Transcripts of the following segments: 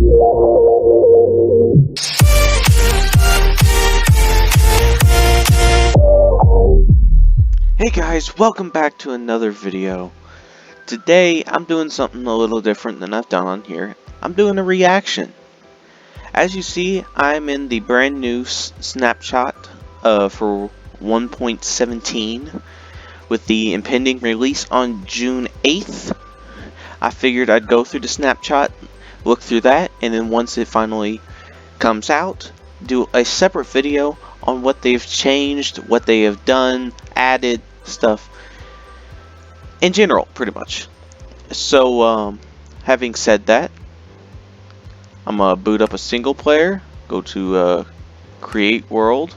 Hey guys, welcome back to another video. Today I'm doing something a little different than I've done on here. I'm doing a reaction. As you see, I'm in the brand new Snapshot for 1.17 with the impending release on June 8th. I figured I'd go through the Snapshot, look through that, and then once it finally comes out, do a separate video on what they've changed, what they have done, added, stuff in general, pretty much. So, having said that, I'm gonna boot up a single player, go to create world.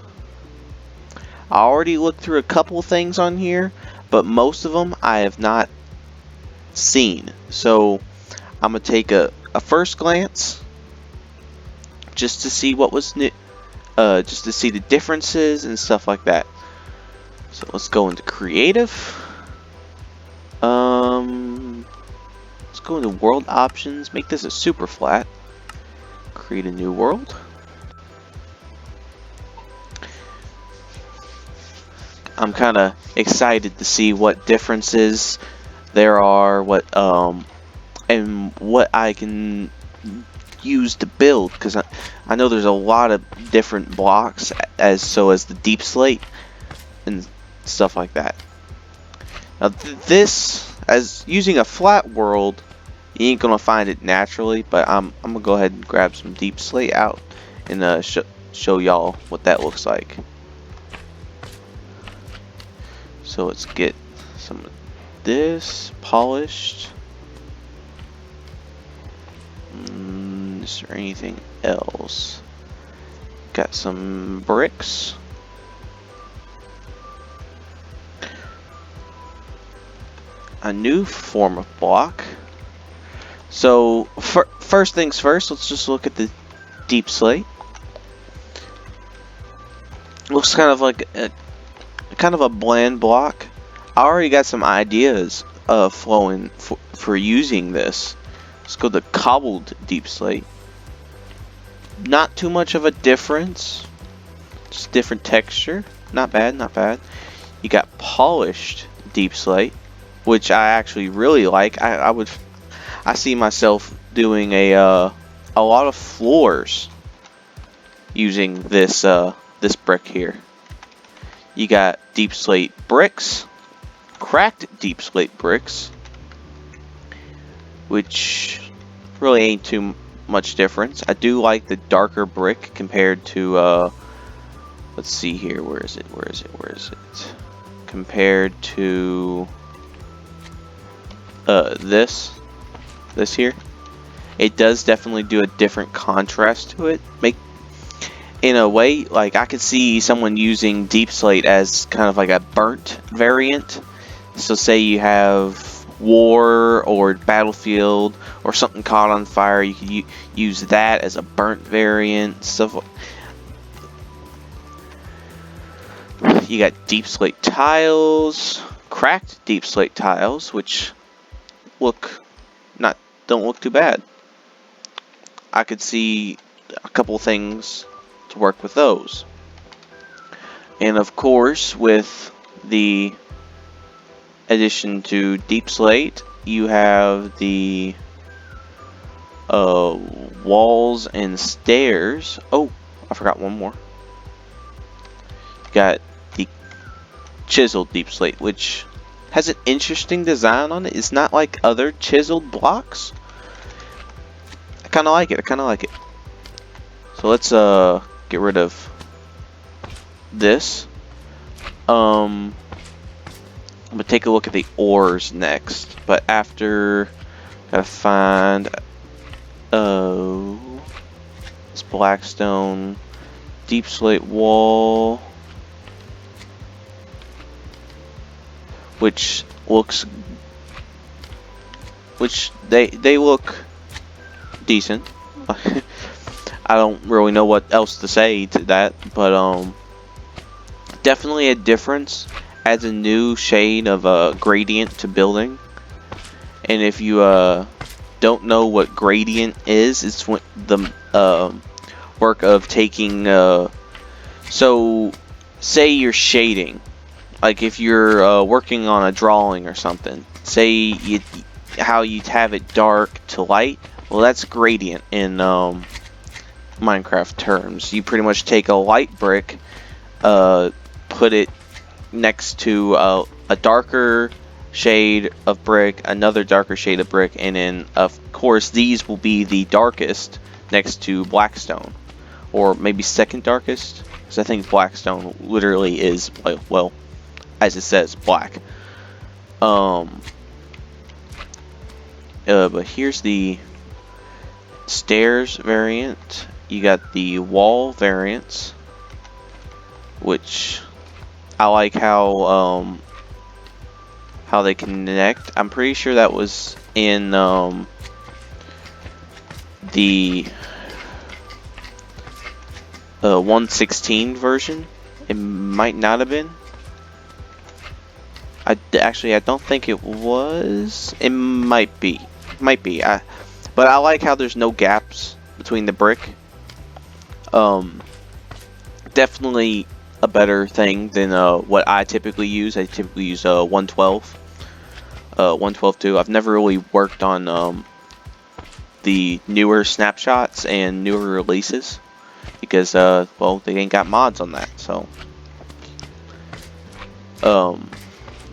I already looked through a couple things on here, but most of them I have not seen. So, I'm gonna take a first glance just to see what was new, just to see the differences and stuff like that. So let's go into creative. Let's go into world options. Make this a super flat. Create a new world. I'm kind of excited to see what differences there are, and what I can use to build, because I know there's a lot of different blocks as the deep slate and stuff like that. Now this, as using a flat world, you ain't gonna find it naturally, but I'm gonna go ahead and grab some deep slate out and show y'all what that looks like. So let's get some of this polished. Is there anything else? Got some bricks. A new form of block. So first things first, let's just look at the deep slate. Looks kind of like a bland block. I already got some ideas flowing for using this. Let's go to cobbled deep slate. Not too much of a difference, just different texture. Not bad, not bad. You got polished deep slate, which I actually really like. I see myself doing a lot of floors using this this brick here. You got deep slate bricks, cracked deep slate bricks, which really ain't too much difference. I do like the darker brick compared to let's see here, where is it? Compared to this here. It does definitely do a different contrast to it. In a way, like I could see someone using deep slate as kind of like a burnt variant. So say you have war or battlefield or something caught on fire, you could use that as a burnt variant. Stuff. You got deep slate tiles, cracked deep slate tiles, which don't look too bad. I could see a couple things to work with those. And of course, with the addition to deep slate, you have the walls and stairs. Oh, I forgot one more. You got the chiseled deep slate, which has an interesting design on it. It's not like other chiseled blocks. I kind of like it. So let's get rid of this. I'm gonna take a look at the ores next, but after, gotta find this blackstone deep slate wall, which they look decent. I don't really know what else to say to that, but definitely a difference. Adds a new shade of a gradient to building. And if you don't know what gradient is, it's when the work of taking. So, say you're shading, like if you're working on a drawing or something. Say how you'd have it dark to light. Well, that's gradient in Minecraft terms. You pretty much take a light brick, put it next to a darker shade of brick, another darker shade of brick, and then of course these will be the darkest next to blackstone, or maybe second darkest, because I think blackstone literally is, well, as it says, black. But here's the stairs variant. You got the wall variants, which I like how they connect. I'm pretty sure that was in the 1.16 version. It might not have been. I don't think it was. It might be. But I like how there's no gaps between the brick. Definitely a better thing than what I typically use. I typically use 112. 112.2. I've never really worked on the newer snapshots and newer releases because well, they ain't got mods on that. So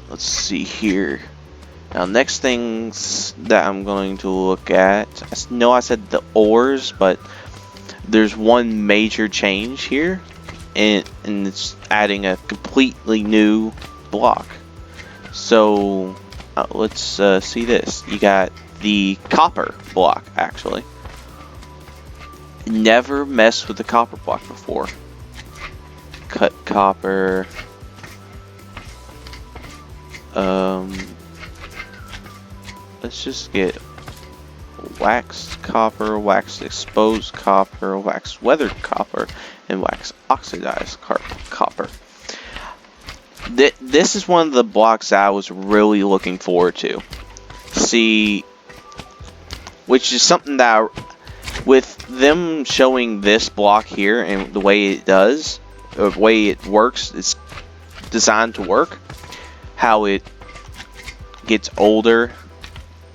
let's see here. Now, next things that I'm going to look at. I know I said the ores, but there's one major change here, and it's adding a completely new block. So let's see this. You got the copper block, actually. Never messed with the copper block before. Cut copper. Let's just get waxed copper, waxed exposed copper, waxed weathered copper, and waxed oxidized copper. This is one of the blocks that I was really looking forward to. See, which is something that, with them showing this block here and the way it does, or the way it works, it's designed to work, how it gets older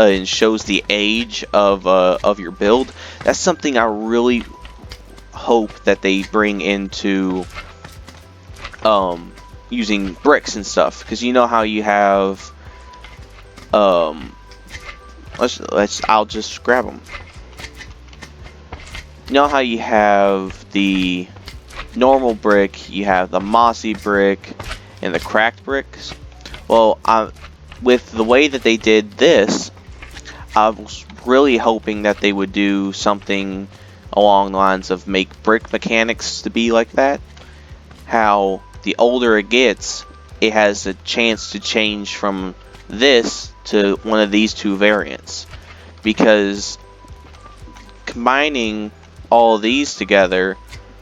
and shows the age of your build. That's something I really hope that they bring into using bricks and stuff, because you know how you have I'll just grab them. You know how you have the normal brick, you have the mossy brick, and the cracked bricks? Well, with the way that they did this, I was really hoping that they would do something along the lines of make brick mechanics to be like that. How the older it gets, it has a chance to change from this to one of these two variants. Because combining all of these together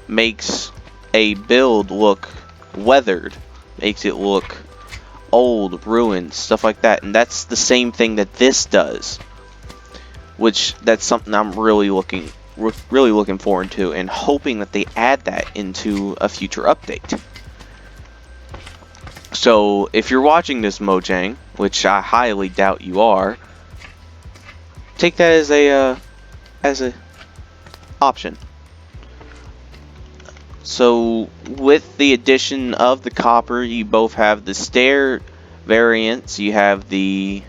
makes a build look weathered, makes it look old, ruined, stuff like that. And that's the same thing that this does, which that's something I'm really looking forward to, and hoping that they add that into a future update. So if you're watching this, Mojang, which I highly doubt you are, take that as a option. So with the addition of the copper, you both have the stair variants. You have the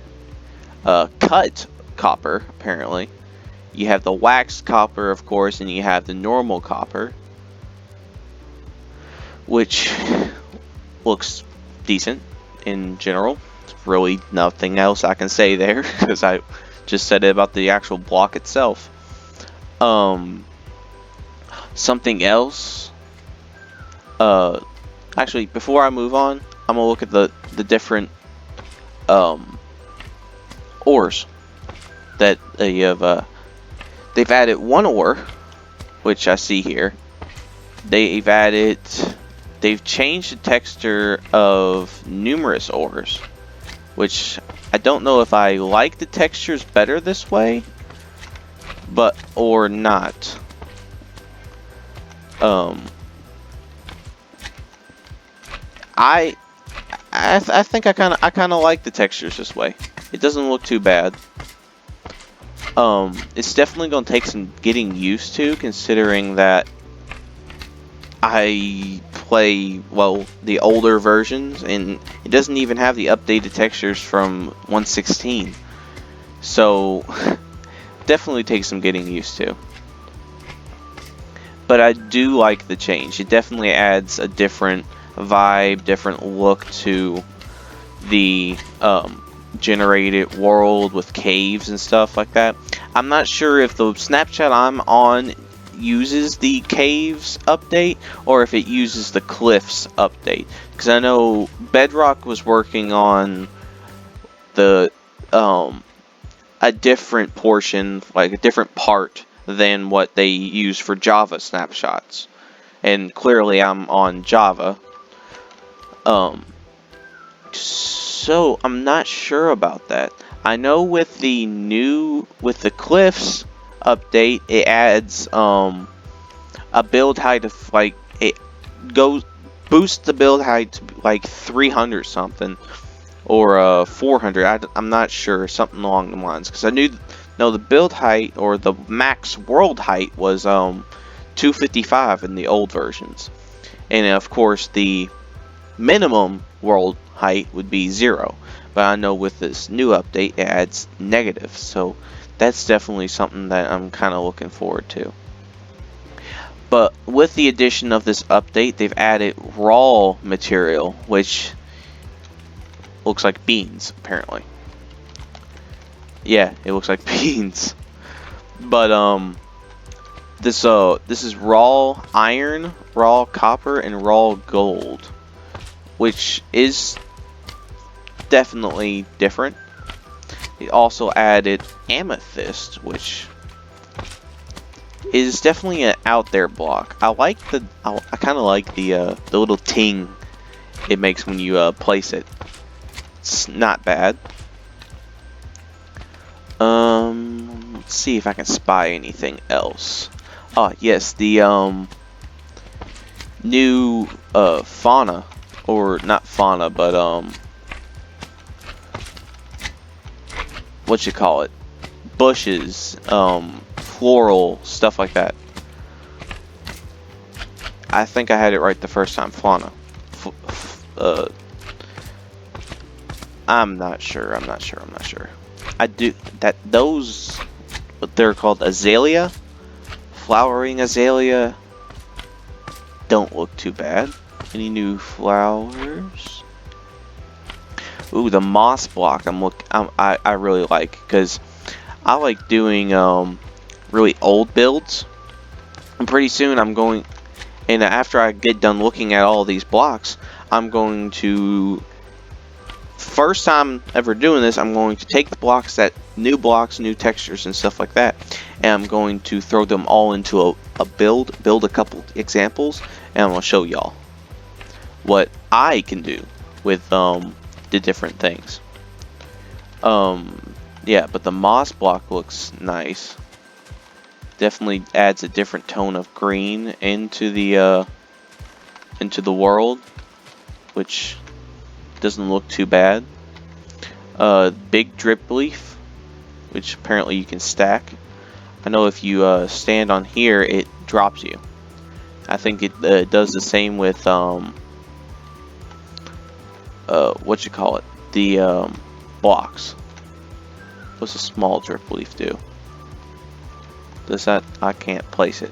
cut copper, apparently. You have the waxed copper, of course, and you have the normal copper, which looks decent in general. There's really nothing else I can say there, because I just said it about the actual block itself. Something else. Actually, before I move on, I'm gonna look at the different ores that they have. They've added one ore, which I see here. They've changed the texture of numerous ores, which I don't know if I like the textures better this way, but or not. I think I kind of like the textures this way. It doesn't look too bad. It's definitely gonna take some getting used to, considering that I play, well, the older versions, and it doesn't even have the updated textures from 1.16. So definitely takes some getting used to. But I do like the change. It definitely adds a different vibe, different look to the generated world with caves and stuff like that. I'm not sure if the Snapchat I'm on uses the caves update or if it uses the cliffs update, because I know Bedrock was working on the a different portion, like a different part than what they use for Java snapshots, and clearly I'm on Java. So I'm not sure about that. I know with the cliffs update, it adds a build height of like, it goes boosts the build height to like 300 something or 400. I'm not sure, something along the lines, because I know the build height or the max world height was 255 in the old versions, and of course the minimum world height would be 0. But I know with this new update it adds negative, so that's definitely something that I'm kind of looking forward to. But with the addition of this update, they've added raw material, which looks like beans, apparently. Yeah, it looks like beans. But this is raw iron, raw copper, and raw gold, which is definitely different. It also added amethyst, which is definitely an out there block. I kind of like the little ting it makes when you place it. It's not bad. Let's see if I can spy anything else. Oh yes, the new fauna, or not fauna, but what you call it, bushes, floral stuff like that. I think I had it right the first time. Fauna. I'm not sure. I do that. Those, what they're called, azalea, flowering azalea, don't look too bad. Any new flowers? Ooh, the moss block. I really like, because I like doing really old builds. And pretty soon I'm going, and after I get done looking at all these blocks, I'm going to, first time ever doing this, I'm going to take the blocks, new textures and stuff like that, and I'm going to throw them all into a build a couple examples, and I'm going to show y'all what I can do with the different things. Yeah, but the moss block looks nice. Definitely adds a different tone of green into the world, which doesn't look too bad. Big drip leaf, which apparently you can stack. I know if you stand on here, it drops you. I think it does the same with what you call it, the blocks. What's a small drip leaf do? Does that? I can't place it.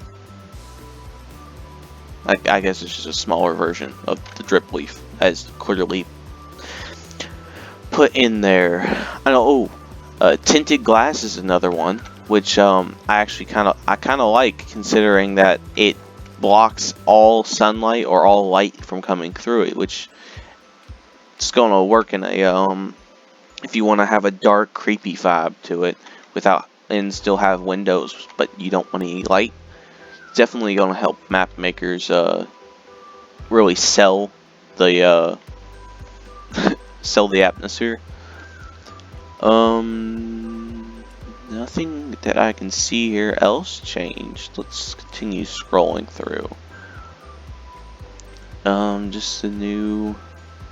I guess it's just a smaller version of the drip leaf, as clearly put in there. I know. Oh, tinted glass is another one, which I actually kind of like, considering that it blocks all sunlight or all light from coming through it, which it's going to work in a if you want to have a dark, creepy vibe to it without, and still have windows, but you don't want any light. It's definitely going to help map makers really sell the sell the atmosphere. Nothing that I can see here else changed. Let's continue scrolling through. Just the new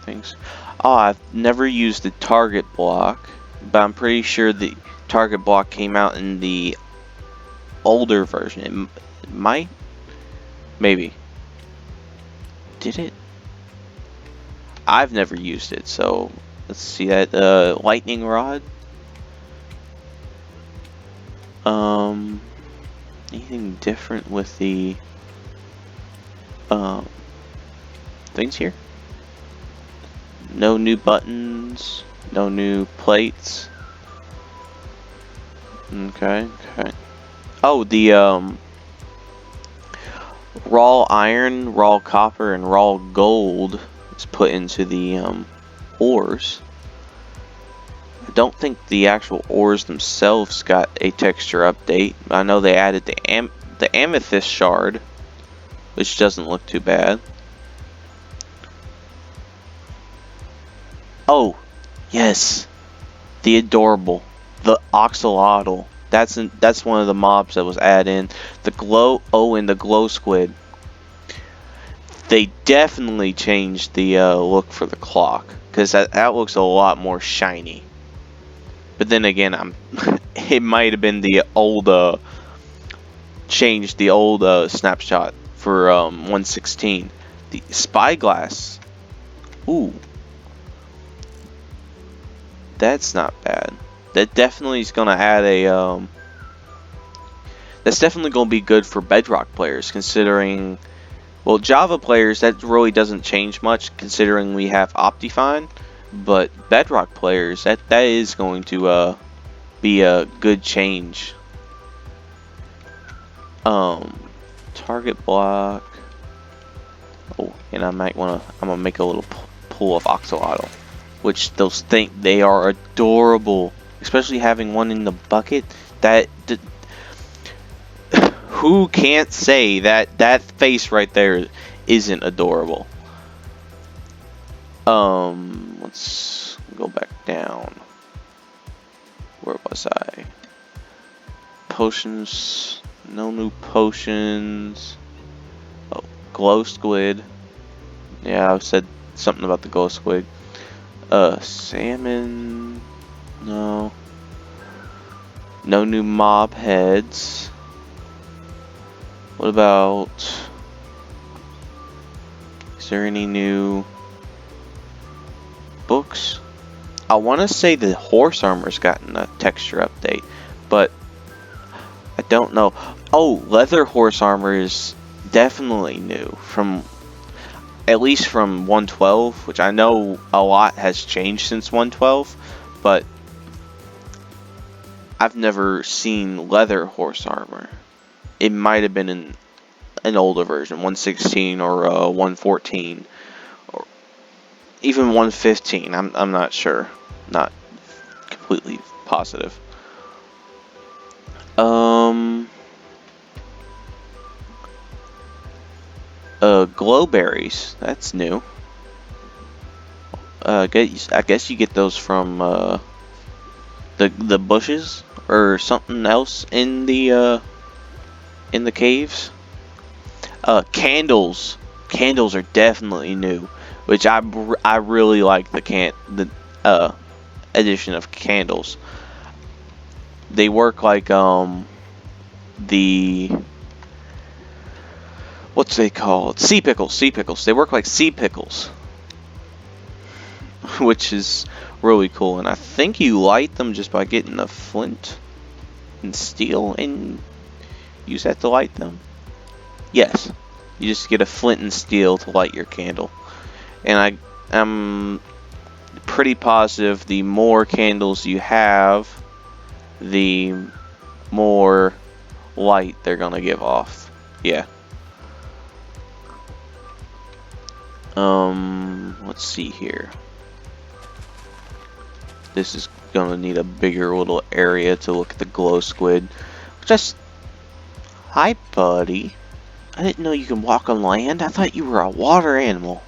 things. Oh, I've never used the target block, but I'm pretty sure the target block came out in the older version. It might? Maybe. Did it? I've never used it, so let's see that. Lightning rod. Anything different with the things here? No new buttons, no new plates. Okay. Oh, the raw iron, raw copper, and raw gold is put into the ores. I don't think the actual ores themselves got a texture update. I know they added the amethyst shard, which doesn't look too bad. Oh, yes, the adorable, the oxalotl. That's one of the mobs that was added in. The glow. Oh, and the glow squid. They definitely changed the look for the clock, because that looks a lot more shiny. But then again, it might have been the old changed the old snapshot for 116. The spyglass. Ooh, that's not bad. That definitely is gonna add a that's definitely gonna be good for Bedrock players, considering, well, Java players that really doesn't change much considering we have Optifine, but Bedrock players that is going to be a good change. Target block. Oh, and I'm gonna make a little pool of Oxalotl, which those think they are adorable, especially having one in the bucket. Who can't say that face right there isn't adorable? Let's go back down. Where was I? Potions. No new potions. Oh, glow squid. Yeah, I said something about the glow squid. Salmon. No. No new mob heads. What about... Is there any new books? I want to say the horse armor's gotten a texture update, but I don't know. Oh, leather horse armor is definitely new, from at least from 112, which I know a lot has changed since 112, but I've never seen leather horse armor. It might have been in an older version, 116 or 114, or even 115. I'm not sure, not completely positive. Glowberries, that's new. I guess you get those from the bushes or something else in the caves. Candles are definitely new, which I really like the addition of candles. They work like the, what's they called? Sea pickles. They work like sea pickles, which is really cool. And I think you light them just by getting a flint and steel and use that to light them. Yes, you just get a flint and steel to light your candle. And I'm pretty positive the more candles you have, the more light they're gonna give off. Yeah. Let's see here. This is gonna need a bigger little area to look at the glow squid. Just, hi, buddy. I didn't know you can walk on land. I thought you were a water animal.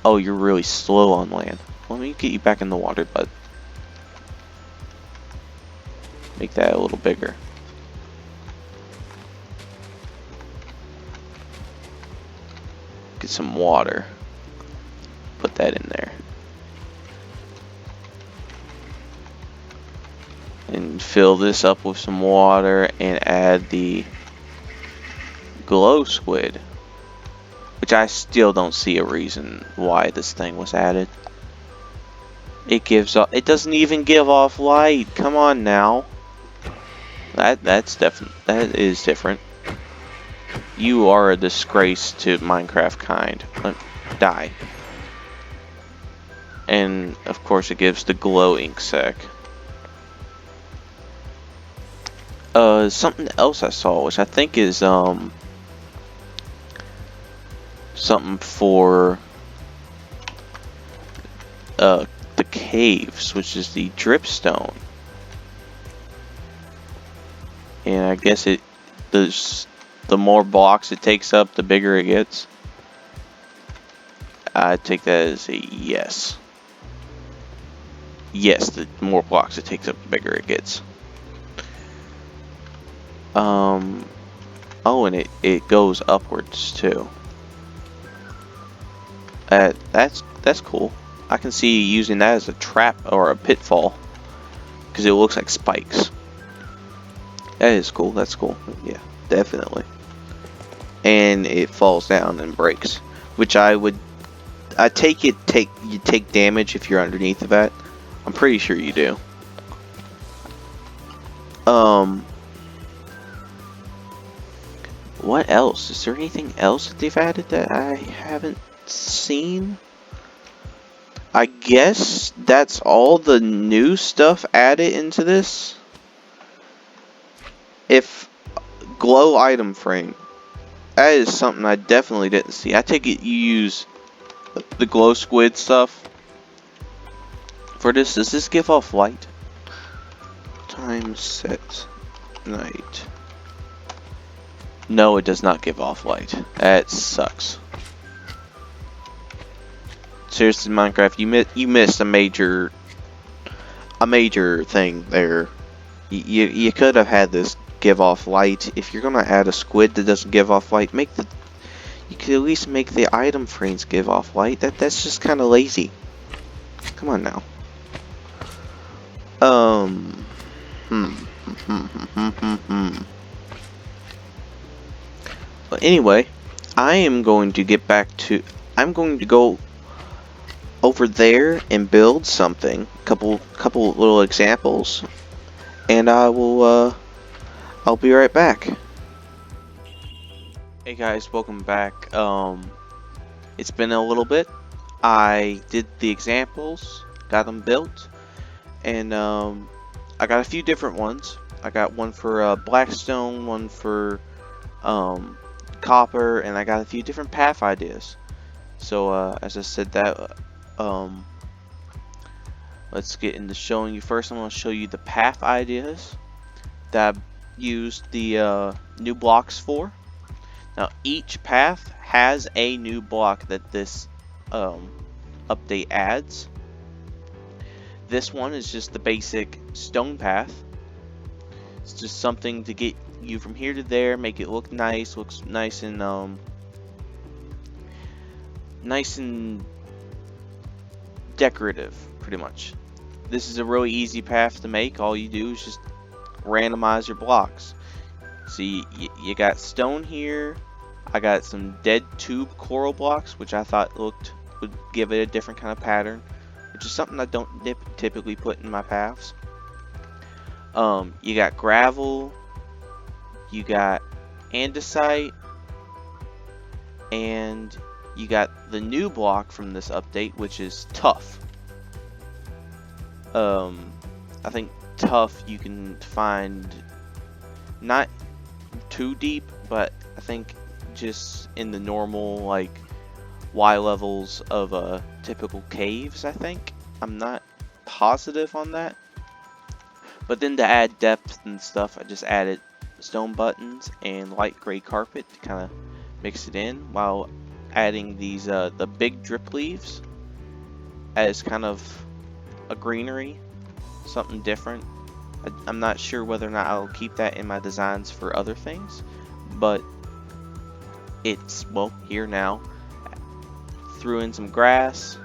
Oh, you're really slow on land. Let me get you back in the water, bud. Make that a little bigger. Get some water. Put that in there. And fill this up with some water and add the glow squid. Which I still don't see a reason why this thing was added. It doesn't even give off light. Come on now. That is different. You are a disgrace to Minecraft kind. Die. And of course it gives the glow ink sac. Something else I saw, which I think is something for the caves, which is the dripstone. And I guess the more blocks it takes up, the bigger it gets. I take that as a yes. Yes, the more blocks it takes up, the bigger it gets. Oh, and it goes upwards too. That's cool. I can see using that as a trap or a pitfall because it looks like spikes. That is cool. That's cool. Yeah, definitely. And it falls down and breaks, which I take you take damage if you're underneath of that. I'm pretty sure you do. What else? Is there anything else that they've added that I haven't seen? I guess that's all the new stuff added into this. If glow item frame, that is something I definitely didn't see. I take it you use the glow squid stuff for this. Does this give off light? Time set night. No, it does not give off light. That sucks. Seriously, Minecraft, you missed a major thing there. You could have had this give off light. If you're gonna add a squid that doesn't give off light, you could at least make the item frames give off light. That's just kind of lazy. Come on now. But anyway, I'm going to go over there and build something. Couple little examples, and I'll be right back. Hey guys, welcome back. It's been a little bit. I did the examples, got them built, and I got a few different ones. I got one for blackstone, one for copper, and I got a few different path ideas. So as I said that, let's get into showing you. First, I'm going to show you the path ideas that I used the new blocks for. Now each path has a new block that this update adds. This one is just the basic stone path. It's just something to get you from here to there, make it look nice, looks nice and decorative, pretty much. This is a really easy path to make. All you do is just randomize your blocks. See, you got stone here. I got some dead tube coral blocks, which I thought would give it a different kind of pattern, which is something I don't typically put in my paths. You got gravel, you got andesite, and you got the new block from this update, which is tough. I think tough you can find not too deep, but I think just in the normal like Y levels of typical caves. I think I'm not positive on that, but then to add depth and stuff, I just added stone buttons and light gray carpet to kind of mix it in, while adding these the big drip leaves as kind of a greenery, something different. I'm not sure whether or not I'll keep that in my designs for other things, but it's, well, here now. Threw in some grass,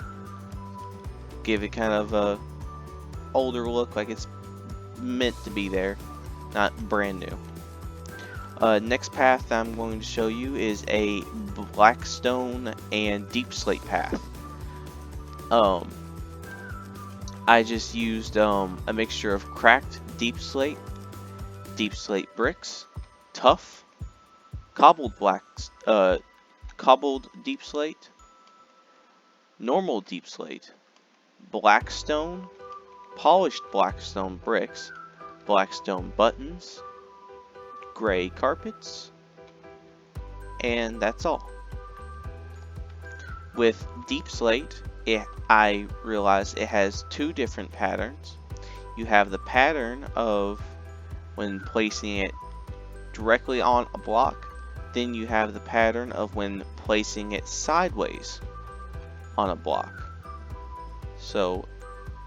give it kind of a older look, like it's meant to be there, not brand new. Next path I'm going to show you is a blackstone and deep slate path. I just used a mixture of cracked deep slate bricks, tough, cobbled deep slate, normal deep slate, blackstone, polished blackstone bricks, blackstone buttons, gray carpets, and that's all. With deep slate, I realized it has two different patterns. You have the pattern of when placing it directly on a block, then you have the pattern of when placing it sideways on a block. So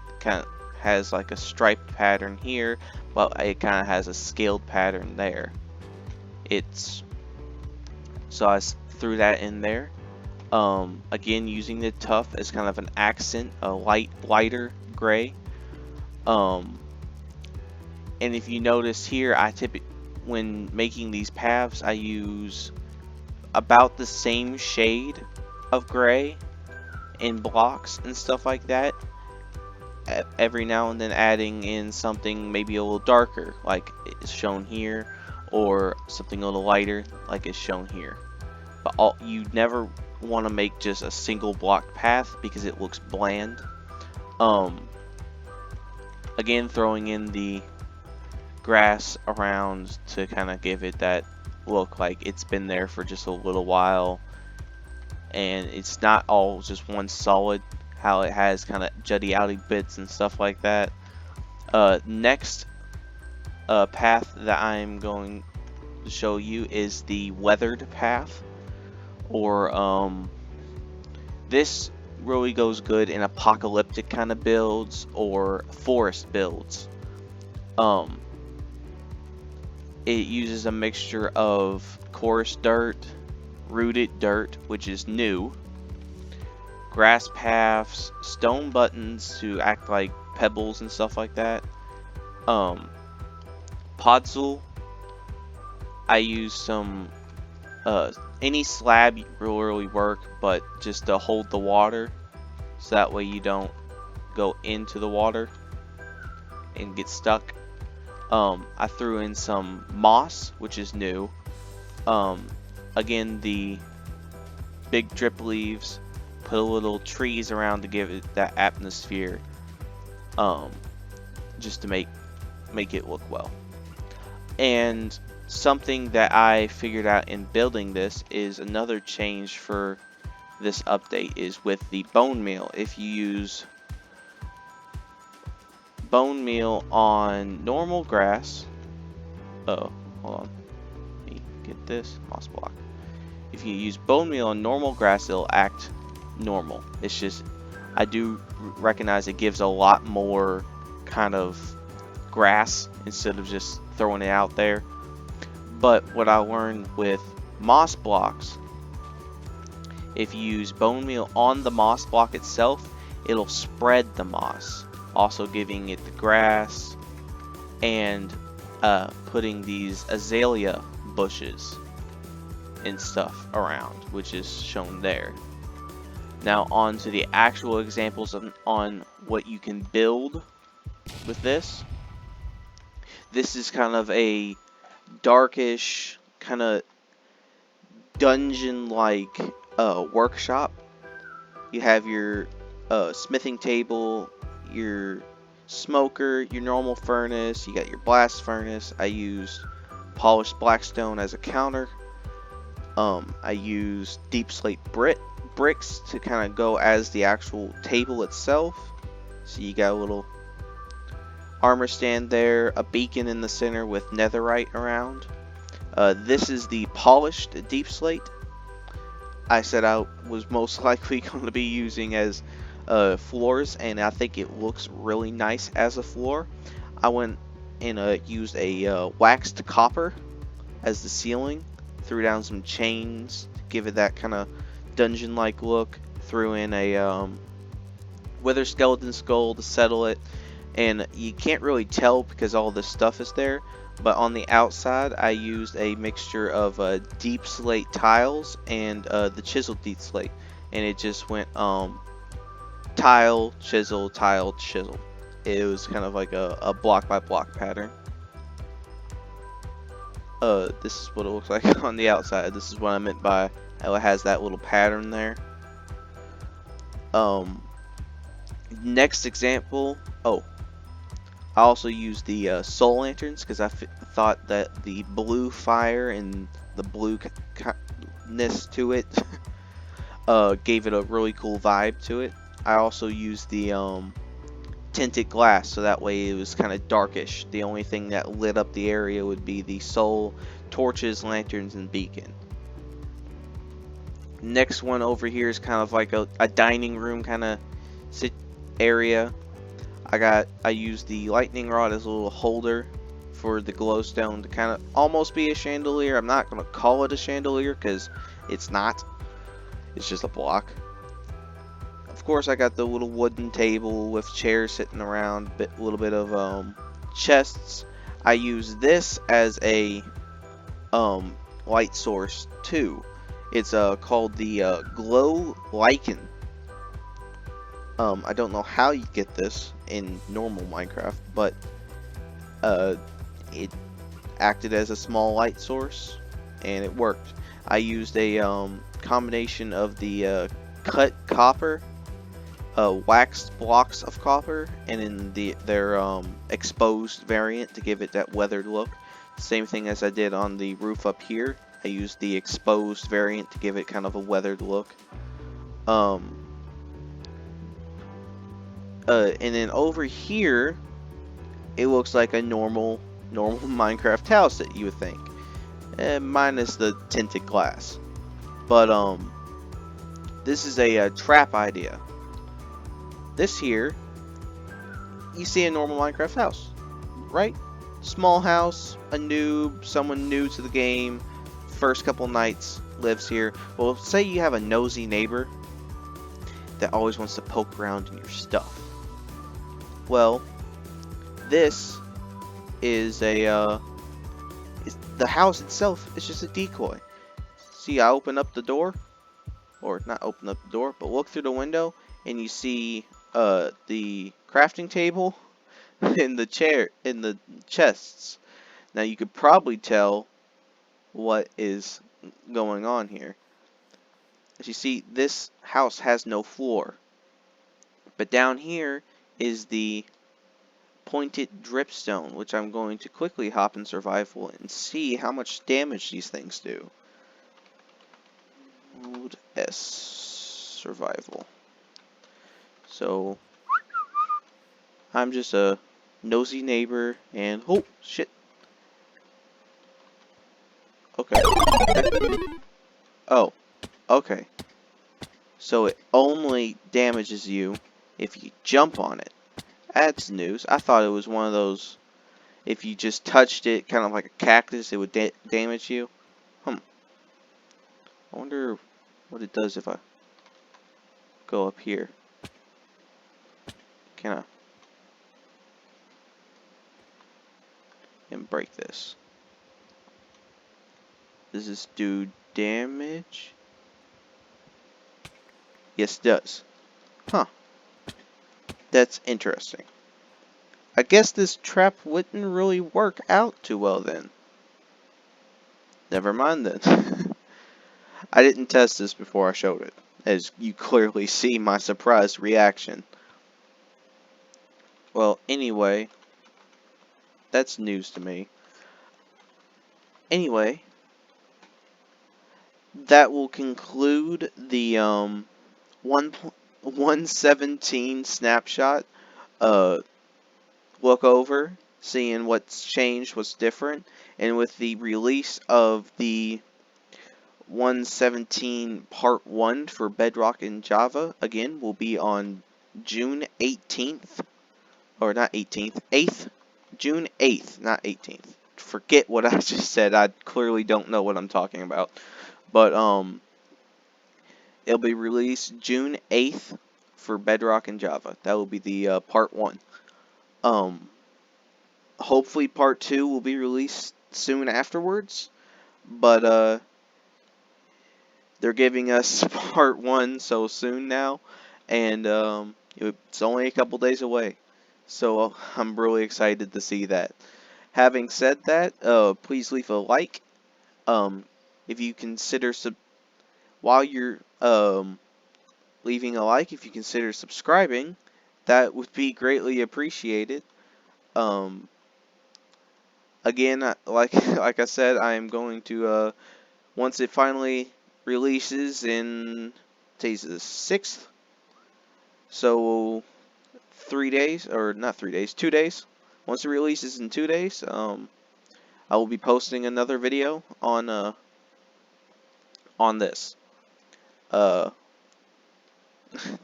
it kind of has like a striped pattern here, but it kind of has a scaled pattern there. So I threw that in there. Again, using the tough as kind of an accent, a lighter gray. And if you notice here, when making these paths, I use about the same shade of gray in blocks and stuff like that. Every now and then adding in something maybe a little darker, like it's shown here, or something a little lighter, like it's shown here. But you never want to make just a single block path because it looks bland. Again, throwing in the grass around to kind of give it that look like it's been there for just a little while, and it's not all just one solid, how it has kind of jutty outy bits and stuff like that. Next path that I'm going to show you is the weathered path, or this really goes good in apocalyptic kind of builds or forest builds. It uses a mixture of coarse dirt, rooted dirt, which is new, grass paths, stone buttons to act like pebbles and stuff like that. Podzol, I use some any slab will really work, but just to hold the water, so that way you don't go into the water and get stuck. I threw in some moss, which is new. Again, the big drip leaves, put a little trees around to give it that atmosphere, just to make it look well. And something that I figured out in building this is another change for this update is with the bone meal. If you use bone meal on normal grass, hold on, let me get this moss block. If you use bone meal on normal grass, it'll act normal. It's just, I do recognize it gives a lot more kind of grass instead of just throwing it out there. But what I learned with moss blocks, if you use bone meal on the moss block itself, it'll spread the moss, also giving it the grass, and putting these azalea bushes and stuff around, which is shown there. Now on to the actual examples on what you can build with this. This is kind of a darkish, kind of dungeon-like workshop. You have your smithing table, your smoker, your normal furnace, you got your blast furnace. I used polished blackstone as a counter. I used deep slate bricks to kind of go as the actual table itself. So you got a little armor stand there, a beacon in the center with netherite around. This is the polished deep slate. I said I was most likely going to be using as floors, and I think it looks really nice as a floor. I went and used a waxed copper as the ceiling. Threw down some chains to give it that kind of dungeon-like look. Threw in a wither skeleton skull to settle it, and you can't really tell because all this stuff is there. But on the outside, I used a mixture of deep slate tiles and the chiseled deep slate, and it just went tile, chisel, tile, chisel. It was kind of like a block by block pattern. This is what it looks like on the outside. This is what I meant by how it has that little pattern there. Next example. Oh, I also used the soul lanterns because I thought that the blue fire and the blueness to it gave it a really cool vibe to it. I also used the tinted glass, so that way it was kind of darkish. The only thing that lit up the area would be the soul, torches, lanterns, and beacon. Next one over here is kind of like a dining room kind of area. I used the lightning rod as a little holder for the glowstone to kind of almost be a chandelier. I'm not going to call it a chandelier because it's not. It's just a block. Of course, I got the little wooden table with chairs sitting around, a little bit of chests. I use this as a light source too. It's called the glow lichen. I don't know how you get this in normal Minecraft, but it acted as a small light source and it worked. I used a combination of the cut copper, waxed blocks of copper, and in their exposed variant to give it that weathered look. Same thing as I did on the roof up here. I used the exposed variant to give it kind of a weathered look. And then over here, it looks like a normal Minecraft house that you would think, minus the tinted glass. But this is a trap idea. This here, you see a normal Minecraft house, right? Small house, a noob, someone new to the game, first couple nights lives here. Well, say you have a nosy neighbor that always wants to poke around in your stuff. Well, this is the house itself is just a decoy. See, I open up the door, or not open up the door, but look through the window, and you see the crafting table and the chair and the chests. Now you could probably tell what is going on here. As you see, this house has no floor, but down here is the pointed dripstone, which I'm going to quickly hop in survival and see how much damage these things do. Mode S, survival. So I'm just a nosy neighbor, and oh shit. Okay. Oh, okay. So it only damages you if you jump on it. That's news. I thought it was one of those, if you just touched it, kind of like a cactus, it would damage you. I wonder what it does if I go up here. Can I? And break this. Does this do damage? Yes, it does. Huh. That's interesting. I guess this trap wouldn't really work out too well then. Never mind then. I didn't test this before I showed it, as you clearly see my surprised reaction. Well, anyway, that's news to me. Anyway, that will conclude the 1.117 snapshot look over, seeing what's changed, what's different, and with the release of the 117 part 1 for Bedrock and Java, again, will be on June 18th, or not 18th, 8th June 8th, not 18th. Forget what I just said. I clearly don't know what I'm talking about. But it'll be released June 8th for Bedrock and Java. That will be the part 1. Um, hopefully part 2 will be released soon afterwards. But they're giving us part 1 so soon now, and it's only a couple days away. So I'm really excited to see that. Having said that, please leave a like. Um, if you consider while you're leaving a like, if you consider subscribing, that would be greatly appreciated. Um, again, like I said, I am going to once it finally releases in today's the 6th, so 3 days, or not 3 days, 2 days. Once it releases in 2 days, I will be posting another video on this. Uh,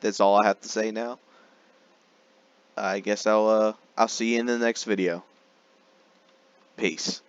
that's all I have to say now. I guess I'll see you in the next video. Peace.